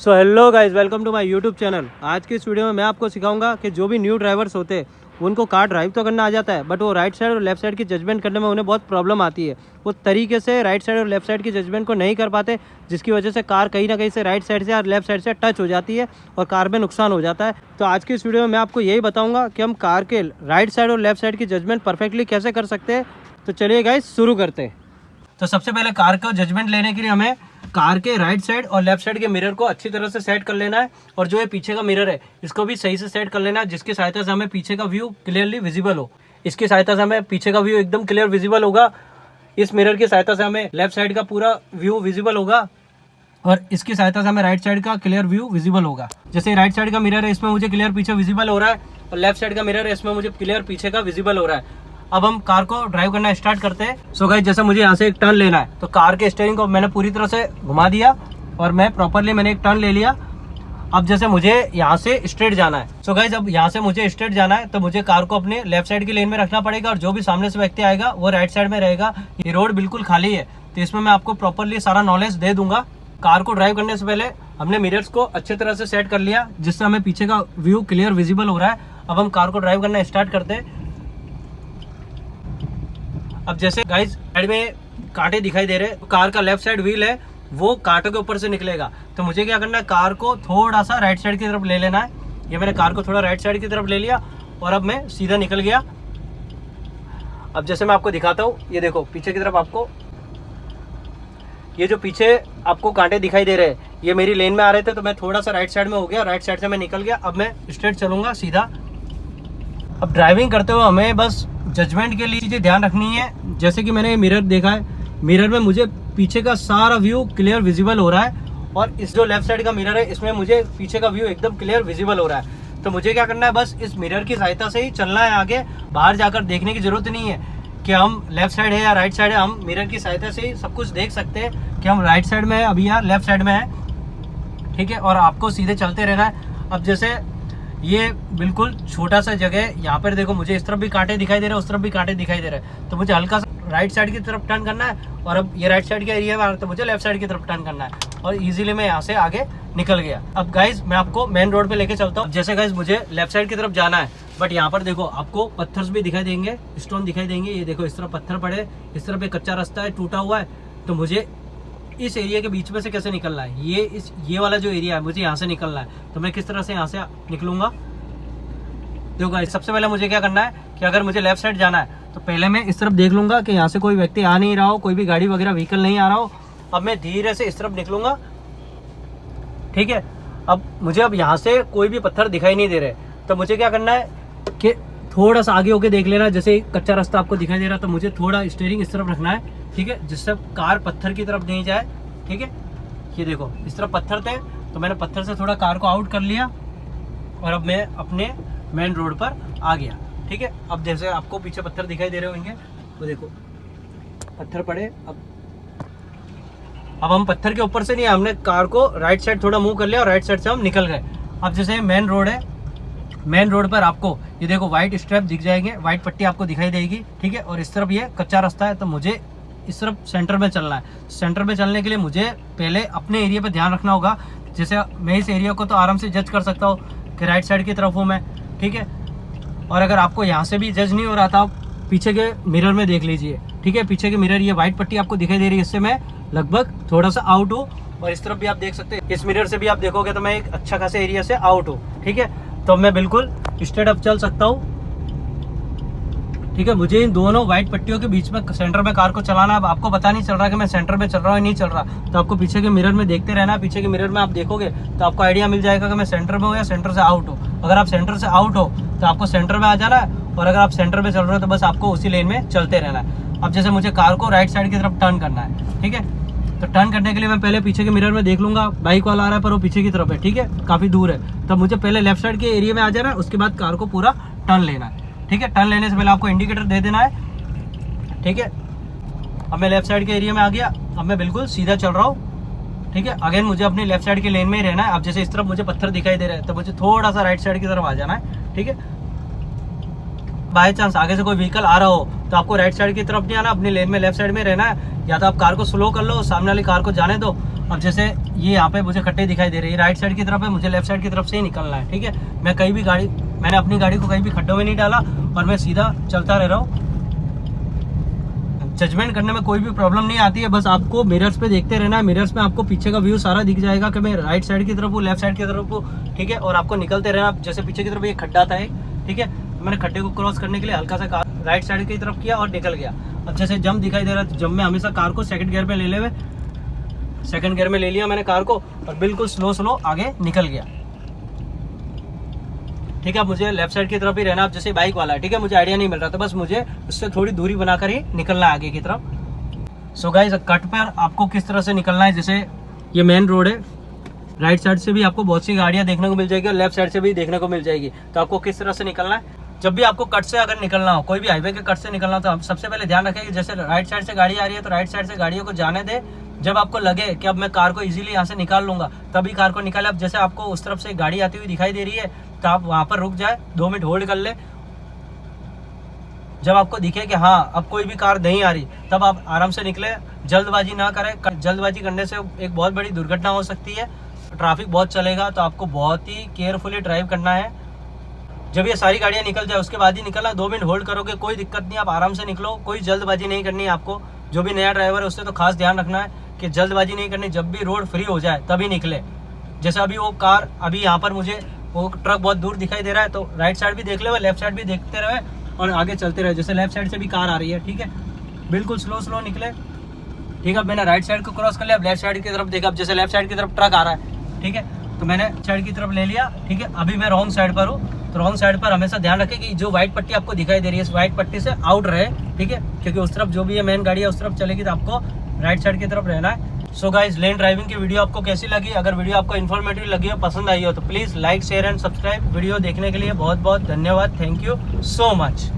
So hello guys, welcome to my YouTube channel. आज की इस वीडियो में मैं आपको सिखाऊंगा कि जो भी न्यू ड्राइवर्स होते हैं उनको कार ड्राइव तो करना आ जाता है, बट वो राइट साइड और लेफ्ट साइड की जजमेंट करने में उन्हें बहुत प्रॉब्लम आती है। वो तरीके से राइट साइड और लेफ्ट साइड की जजमेंट को नहीं कर पाते, जिसकी वजह से कार कहीं ना कहीं से राइट साइड से या लेफ्ट साइड से टच हो जाती है और कार में नुकसान हो जाता है। तो आज की इस वीडियो में मैं आपको यही बताऊँगा कि हम कार के राइट साइड और लेफ्ट साइड की जजमेंट परफेक्टली कैसे कर सकते हैं। तो चलिए गाइज शुरू करते हैं। तो सबसे पहले कार का जजमेंट लेने के लिए हमें कार के राइट साइड और लेफ्ट साइड के मिरर को अच्छी तरह से सेट कर लेना है, और जो ये पीछे का मिरर है इसको भी सही से सेट कर लेना है, जिसकी सहायता से हमें पीछे का व्यू क्लियरली विजिबल हो। इसकी सहायता से हमें पीछे का व्यू एकदम क्लियर विजिबल होगा। इस मिरर की सहायता से हमें लेफ्ट साइड का पूरा व्यू विजिबल होगा, और इसकी सहायता से हमें राइट साइड का क्लियर व्यू विजिबल होगा। जैसे राइट साइड का मिरर है, इसमें मुझे क्लियर पीछे विजिबल हो रहा है, और लेफ्ट साइड का मिरर है, इसमें मुझे क्लियर पीछे का विजिबल हो रहा है। अब हम कार को ड्राइव करना स्टार्ट करते हैं। सो गाइस, जैसे मुझे यहाँ से एक टर्न लेना है, तो कार के स्टीयरिंग को मैंने पूरी तरह से घुमा दिया और मैं प्रॉपरली मैंने एक टर्न ले लिया। अब जैसे मुझे यहाँ से स्ट्रेट जाना है, सो गाइस अब यहाँ से मुझे स्ट्रेट जाना है, तो मुझे कार को अपने लेफ्ट साइड की लेन में रखना पड़ेगा, और जो भी सामने से व्यक्ति आएगा वो राइट साइड में रहेगा। ये रोड बिल्कुल खाली है, तो इसमें मैं आपको प्रॉपरली सारा नॉलेज दे दूंगा। कार को ड्राइव करने से पहले हमने मिरर्स को अच्छे तरह से सेट कर लिया, जिससे हमें पीछे का व्यू क्लियर विजिबल हो रहा है। अब हम कार को ड्राइव करना स्टार्ट करते हैं। अब जैसे गाइस साइड में कांटे दिखाई दे रहे हैं, तो कार का लेफ्ट साइड व्हील है वो कांटों के ऊपर से निकलेगा। तो मुझे क्या करना है, कार को थोड़ा सा राइट साइड की तरफ ले लेना है। ये मैंने कार को थोड़ा राइट साइड की तरफ ले लिया और अब मैं सीधा निकल गया। अब जैसे मैं आपको दिखाता हूँ, ये देखो पीछे की तरफ आपको ये जो पीछे आपको कांटे दिखाई दे रहे हैं, ये मेरी लेन में आ रहे थे, तो मैं थोड़ा सा राइट साइड में हो गया, राइट साइड से मैं निकल गया। अब मैं स्ट्रेट चलूंगा सीधा। अब ड्राइविंग करते हुए हमें बस जजमेंट के लिए चीज़ें ध्यान रखनी है। जैसे कि मैंने मिरर देखा है, मिरर में मुझे पीछे का सारा व्यू क्लियर विजिबल हो रहा है, और इस जो लेफ्ट साइड का मिरर है इसमें मुझे पीछे का व्यू एकदम क्लियर विजिबल हो रहा है। तो मुझे क्या करना है, बस इस मिरर की सहायता से ही चलना है आगे। बाहर जाकर देखने की जरूरत नहीं है कि हम लेफ्ट साइड है या राइट साइड है। हम मिरर की सहायता से ही सब कुछ देख सकते हैं कि हम राइट साइड में है अभी या लेफ्ट साइड में है, ठीक है। और आपको सीधे चलते रहना है। अब जैसे ये बिल्कुल छोटा सा जगह है, यहाँ पर देखो मुझे इस तरफ भी कांटे दिखाई दे रहे हैं, उस तरफ भी कांटे दिखाई दे रहे हैं, तो मुझे हल्का सा राइट साइड की तरफ टर्न करना है। और अब ये राइट साइड का एरिया में आ रहा है, तो मुझे लेफ्ट साइड की तरफ टर्न करना है, और इजीली मैं यहाँ से आगे निकल गया। अब गाइज मैं आपको मेन रोड पे लेके चलता हूँ। जैसे गाइज मुझे लेफ्ट साइड की तरफ जाना है, बट यहाँ पर देखो आपको पत्थर भी दिखाई देंगे, स्टोन दिखाई देंगे। ये देखो इस तरफ पत्थर पड़े, इस तरफ एक कच्चा रास्ता है टूटा हुआ है। तो मुझे इस एरिया के बीच में से कैसे निकलना है, ये वाला जो एरिया है मुझे यहाँ से निकलना है। तो मैं किस तरह से यहाँ से निकलूंगा, देखो गाइस सबसे पहले मुझे क्या करना है कि अगर मुझे लेफ्ट साइड जाना है, तो पहले मैं इस तरफ देख लूंगा कि यहाँ से कोई व्यक्ति आ नहीं रहा हो, कोई भी गाड़ी वगैरह व्हीकल नहीं आ रहा हो। अब मैं धीरे से इस तरफ निकलूंगा, ठीक है। अब मुझे अब यहाँ से कोई भी पत्थर दिखाई नहीं दे रहे, तो मुझे क्या करना है कि थोड़ा सा आगे होके देख लेना। जैसे कच्चा रास्ता आपको दिखाई दे रहा, तो मुझे थोड़ा स्टीयरिंग इस तरफ रखना है, ठीक है, जिससे कार पत्थर की तरफ नहीं जाए, ठीक है। ये देखो इस तरफ पत्थर थे, तो मैंने पत्थर से थोड़ा कार को आउट कर लिया, और अब मैं अपने मेन रोड पर आ गया, ठीक है। अब जैसे आपको पीछे पत्थर दिखाई दे रहे होंगे, तो देखो पत्थर पड़े। अब हम पत्थर के ऊपर से नहीं, हमने कार को राइट साइड थोड़ा मूव कर लिया और राइट साइड से हम निकल गए। अब जैसे मेन रोड है, मेन रोड पर आपको ये देखो व्हाइट स्ट्रैप दिख जाएंगे, व्हाइट पट्टी आपको दिखाई देगी, ठीक है। और इस तरफ ये कच्चा रास्ता है, तो मुझे इस तरफ सेंटर में चलना है। सेंटर में चलने के लिए मुझे पहले अपने एरिया पर ध्यान रखना होगा। जैसे मैं इस एरिया को तो आराम से जज कर सकता हूँ कि राइट साइड की तरफ हूँ मैं, ठीक है। और अगर आपको यहाँ से भी जज नहीं हो रहा था, आप पीछे के मिरर में देख लीजिए, ठीक है। पीछे के मिरर ये व्हाइट पट्टी आपको दिखाई दे रही है, इससे मैं लगभग थोड़ा सा आउट हूँ। और इस तरफ भी आप देख सकते हैं, इस मिरर से भी आप देखोगे तो मैं एक अच्छा खासे एरिया से आउट हूँ, ठीक है। तो मैं बिल्कुल स्ट्रेट अप चल सकता हूँ, ठीक है। मुझे इन दोनों व्हाइट पट्टियों के बीच में सेंटर में कार को चलाना है। अब आपको पता नहीं चल रहा कि मैं सेंटर में चल रहा हूँ या नहीं चल रहा, तो आपको पीछे के मिरर में देखते रहना है। पीछे के मिरर में आप देखोगे तो आपको आइडिया मिल जाएगा कि मैं सेंटर में हूँ या सेंटर से आउट हूँ। अगर आप सेंटर से आउट हो तो आपको सेंटर में आ जाना है, और अगर आप सेंटर में चल रहे हो तो बस आपको उसी लेन में चलते रहना है। अब जैसे मुझे कार को राइट साइड की तरफ टर्न करना है, ठीक है। तो टर्न करने के लिए मैं पहले पीछे के मिरर में देख लूंगा, बाइक वाला आ रहा है पर वो पीछे की तरफ है, ठीक है, काफी दूर है। तो मुझे पहले लेफ्ट साइड के एरिया में आ जाना है, उसके बाद कार को पूरा टर्न लेना है, ठीक है। टर्न लेने से पहले आपको इंडिकेटर दे देना है, ठीक है। अब मैं लेफ्ट साइड के एरिया में आ गया, अब मैं बिल्कुल सीधा चल रहा हूँ, ठीक है। अगेन मुझे अपनी लेफ्ट साइड के लेन में ही रहना है। अब जैसे इस तरफ मुझे पत्थर दिखाई दे रहे हैं, तो मुझे थोड़ा सा राइट साइड की तरफ आ जाना है, ठीक है। बाय चांस आगे से कोई व्हीकल आ रहा हो तो आपको राइट साइड की तरफ नहीं आना, अपनी लेन में लेफ्ट साइड में रहना है। या तो आप कार को स्लो कर लो, सामने वाली कार को जाने दो। अब जैसे ये यहाँ पे मुझे खड्डे दिखाई दे रहे हैं, राइट साइड की तरफ है, मुझे लेफ्ट साइड की तरफ से ही निकलना है। ठीक है, मैं कहीं भी मैंने अपनी गाड़ी को कहीं भी खड्डों में नहीं डाला और मैं सीधा चलता रह रहा हूँ। जजमेंट करने में कोई भी प्रॉब्लम नहीं आती है, बस आपको मिरर्स पे देखते रहना है। मिरर्स में आपको पीछे का व्यू सारा दिख जाएगा कि मैं राइट साइड की तरफ हूँ, लेफ्ट साइड की तरफ हूँ। ठीक है, और आपको निकलते रहना। जैसे पीछे की तरफ ये खड्डा था एक, ठीक है, मैंने खड्डे को क्रॉस करने के लिए हल्का सा कार राइट साइड की तरफ किया और निकल गया। अब जैसे जंप दिखाई दे रहा है, जंप में हमेशा कार को सेकंड गियर में ले हुए, सेकंड गियर में ले लिया मैंने कार को और बिल्कुल स्लो आगे निकल गया। ठीक है, मुझे लेफ्ट साइड की तरफ ही रहना। अब जैसे बाइक वाला है, ठीक है, मुझे आइडिया नहीं मिल रहा था, बस मुझे उससे थोड़ी दूरी बनाकर ही निकलना है आगे की तरफ। सो गाइस, कट पर आपको किस तरह से निकलना है, जैसे ये मेन रोड है, राइट साइड से भी आपको बहुत सी गाड़ियां देखने को मिल जाएगी और लेफ्ट साइड से भी देखने को मिल जाएगी। तो आपको किस तरह से निकलना है, जब भी आपको कट से अगर निकलना हो, कोई भी हाईवे के कट से निकलना हो, तो आप सबसे पहले ध्यान रखें कि जैसे राइट साइड से गाड़ी आ रही है तो राइट साइड से गाड़ियों को जाने दे। जब आपको लगे कि अब मैं कार को इजीली यहाँ से निकाल लूंगा, तभी कार को निकाले। अब जैसे आपको उस तरफ से गाड़ी आती हुई दिखाई दे रही है तो आप वहां पर रुक जाए, 2 मिनट होल्ड कर ले। जब आपको दिखे कि हाँ अब कोई भी कार नहीं आ रही, तब आप आराम से निकले, जल्दबाजी ना करें। जल्दबाजी करने से एक बहुत बड़ी दुर्घटना हो सकती है, ट्रैफिक बहुत चलेगा, तो आपको बहुत ही केयरफुली ड्राइव करना है। जब ये सारी गाड़ियां निकल जाए उसके बाद ही निकलना, 2 मिनट होल्ड करोगे, कोई दिक्कत नहीं, आप आराम से निकलो, कोई जल्दबाजी नहीं करनी है आपको। जो भी नया ड्राइवर है उससे तो खास ध्यान रखना है कि जल्दबाजी नहीं करनी, जब भी रोड फ्री हो जाए तभी निकले। जैसे अभी वो कार, अभी यहाँ पर मुझे वो ट्रक बहुत दूर दिखाई दे रहा है, तो राइट साइड भी देख ले, लेफ्ट साइड भी देखते रहे और आगे चलते रहे। जैसे लेफ्ट साइड से भी कार आ रही है, ठीक है, बिल्कुल स्लो निकले। ठीक है, मैंने राइट साइड को क्रॉस कर लिया, अब लेफ्ट साइड की तरफ देखा, अब जैसे लेफ्ट साइड की तरफ ट्रक आ रहा है, ठीक है, तो मैंने साइड की तरफ ले लिया। ठीक है, अभी मैं रॉन्ग साइड पर हूँ, तो रॉन्ग साइड पर हमेशा ध्यान रखें कि जो व्हाइट पट्टी आपको दिखाई दे रही है, इस व्हाइट पट्टी से आउट रहे। ठीक है, क्योंकि उस तरफ जो भी है मेन गाड़ी है उस तरफ चलेगी, तो आपको राइट साइड की तरफ रहना है। सो गाइस, लेन ड्राइविंग की वीडियो आपको कैसी लगी? अगर वीडियो आपको इन्फॉर्मेटिव लगी हो, पसंद आई हो, तो please like, share and subscribe. Video देखने के लिए बहुत बहुत धन्यवाद। Thank you so much.